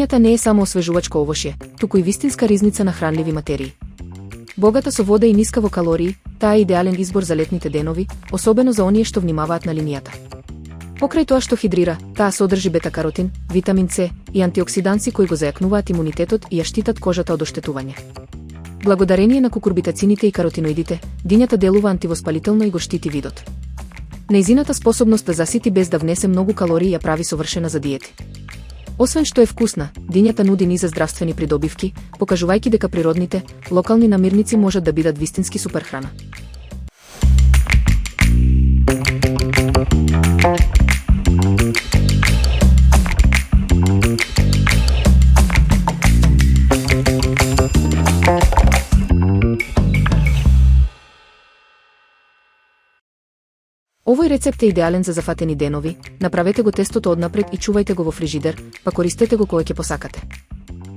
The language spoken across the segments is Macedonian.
Дињата не е само освежувачко овошје, туку и вистинска ризница на хранливи материи. Богата со вода и ниска во калории, таа е идеален избор за летните денови, особено за оние што внимаваат на линијата. Покрај тоа што хидрира, таа содржи бета-каротин, витамин С и антиоксиданси кои го зајакнуваат имунитетот и ја штитат кожата од оштетување. Благодарение на кукурбитацините и каротиноидите, дињата делува антивоспалително и го штити видот. Нејзината способност да засити без да внесе многу калории ја прави совршена за диети. Освен што е вкусна, дињата нуди низа здравствени придобивки, покажувајќи дека природните, локални намирници можат да бидат вистински суперхрана. Овој рецепт е идеален за зафатени денови, направете го тестото однапред и чувајте го во фрижидер, па користете го кога ќе посакате.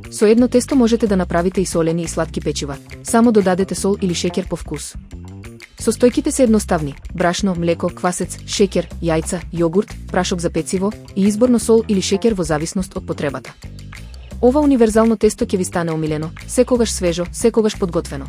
Со едно тесто можете да направите и солени и сладки печива, само додадете сол или шеќер по вкус. Состојките се едноставни: брашно, млеко, квасец, шеќер, јајца, јогурт, прашок за пecivo и изборно сол или шеќер во зависност од потребата. Ова универзално тесто ќе ви стане омилено, секогаш свежо, секогаш подготвено.